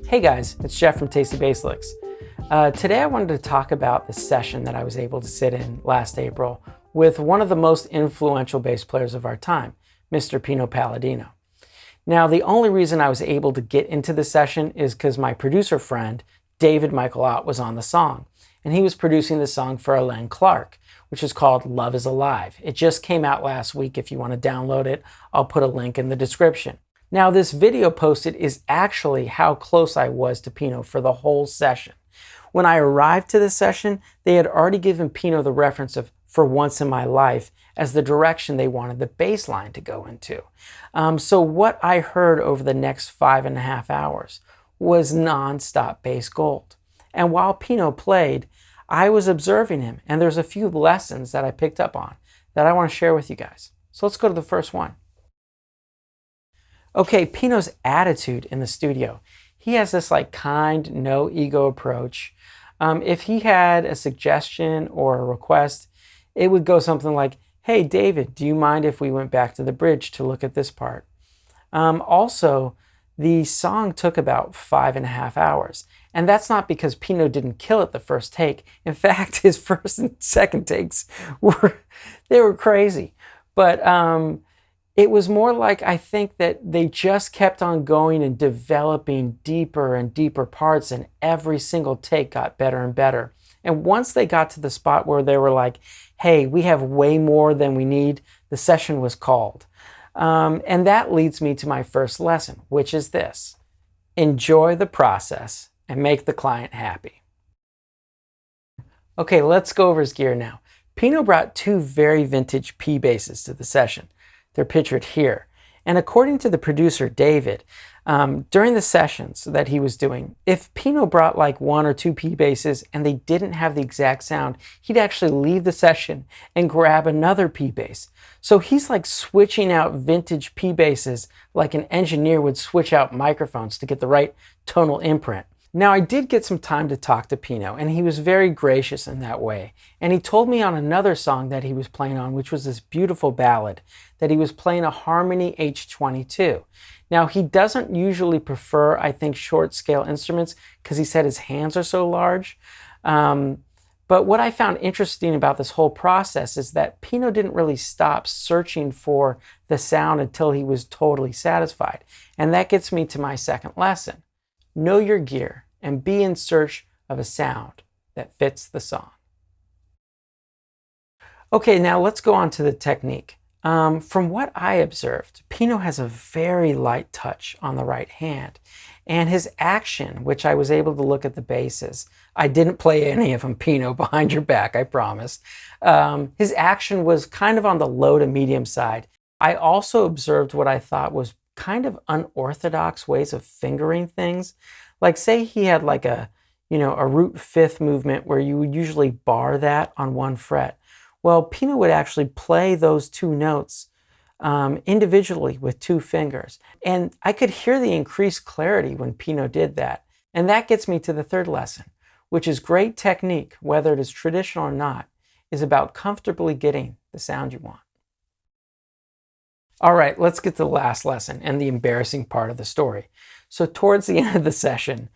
Hey guys, it's Jeff from Tasty Bass Licks. Today I wanted to talk about the session that I was able to sit in last April with one of the most influential bass players of our time, Mr. Pino Palladino. Now, the only reason I was able to get into the session is because my producer friend, David Michael Ott, was on the song, and he was producing the song for Alain Clark, which is called Love is Alive. It just came out last week. If you want to download it, I'll put a link in the description. Now, this video posted is actually how close I was to Pino for the whole session. When I arrived to the session, they had already given Pino the reference of For Once in My Life as the direction they wanted the bass line to go into. So what I heard over the next 5.5 hours was non-stop bass gold. And while Pino played, I was observing him, and there's a few lessons that I picked up on that I want to share with you guys. So let's go to the first one. Okay, Pino's attitude in the studio. He has this kind, no ego approach. If he had a suggestion or a request, it would go something like, hey, David, do you mind if we went back to the bridge to look at this part? Also, the song took about 5.5 hours. And that's not because Pino didn't kill it the first take. In fact, his first and second takes were crazy. But it was more like, I think that they just kept on going and developing deeper and deeper parts, and every single take got better and better. And once they got to the spot where they were like, hey, we have way more than we need, the session was called. And that leads me to my first lesson, which is this: enjoy the process and make the client happy. Okay, let's go over his gear now. Pino brought two very vintage P basses to the session. They're pictured here. And according to the producer, David, during the sessions that he was doing, if Pino brought like 1 or 2 P basses and they didn't have the exact sound, he'd actually leave the session and grab another P bass. So he's like switching out vintage P basses like an engineer would switch out microphones to get the right tonal imprint. Now, I did get some time to talk to Pino, and he was very gracious in that way. And he told me on another song that he was playing on, which was this beautiful ballad, that he was playing a Harmony H22. Now, he doesn't usually prefer, I think, short scale instruments because he said his hands are so large. But what I found interesting about this whole process is that Pino didn't really stop searching for the sound until he was totally satisfied. And that gets me to my second lesson. Know your gear and be in search of a sound that fits the song. Okay, now let's go on to the technique. From what I observed, Pino has a very light touch on the right hand, and his action, which I was able to look at the basses, I didn't play any of them, Pino, behind your back, I promise. His action was kind of on the low to medium side. I also observed what I thought was kind of unorthodox ways of fingering things. Like, say he had like a root fifth movement where you would usually bar that on one fret. Well, Pino would actually play those two notes individually with 2 fingers. And I could hear the increased clarity when Pino did that. And that gets me to the third lesson, which is great technique, whether it is traditional or not, is about comfortably getting the sound you want. All right, let's get to the last lesson and the embarrassing part of the story. So towards the end of the session,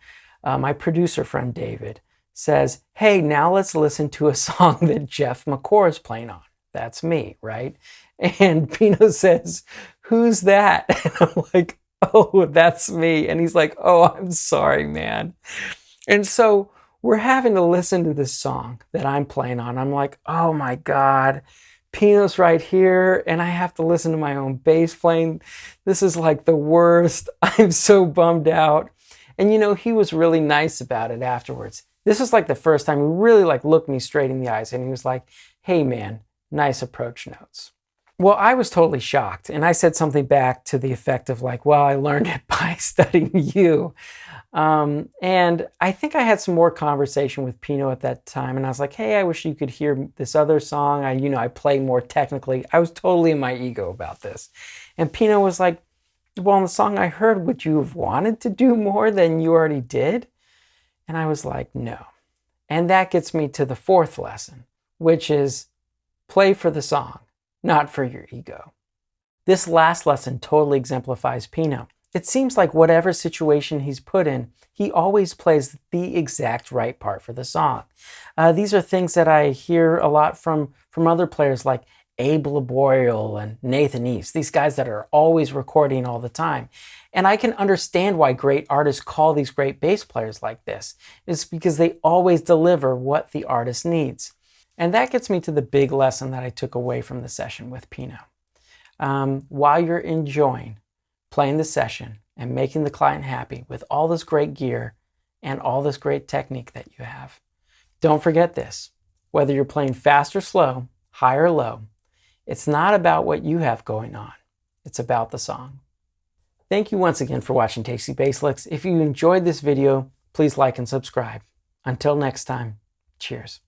my producer friend David says, hey, now let's listen to a song that Jeff McCore is playing on. That's me, right? And Pino says, who's that? And I'm like, oh, that's me. And he's like, oh, I'm sorry, man. And so we're having to listen to this song that I'm playing on. I'm like, oh my God, Pino's right here, and I have to listen to my own bass playing. This is like the worst. I'm so bummed out. And he was really nice about it afterwards. This was like the first time he really looked me straight in the eyes, and he was like, hey man, nice approach notes. Well, I was totally shocked, and I said something back to the effect of well, I learned it by studying you. And I think I had some more conversation with Pino at that time, and I was like, hey, I wish you could hear this other song. I play more technically. I was totally in my ego about this. And Pino was like, well, in the song I heard, would you have wanted to do more than you already did? And I was like, no. And that gets me to the fourth lesson, which is play for the song, not for your ego. This last lesson totally exemplifies Pino. It seems like whatever situation he's put in, he always plays the exact right part for the song. These are things that I hear a lot from other players like Abe Laboriel and Nathan East, these guys that are always recording all the time. And I can understand why great artists call these great bass players like this. It's because they always deliver what the artist needs. And that gets me to the big lesson that I took away from the session with Pino. While you're enjoying playing the session and making the client happy with all this great gear and all this great technique that you have, don't forget this. Whether you're playing fast or slow, high or low, it's not about what you have going on. It's about the song. Thank you once again for watching Tasty Bass Licks. If you enjoyed this video, please like and subscribe. Until next time, cheers.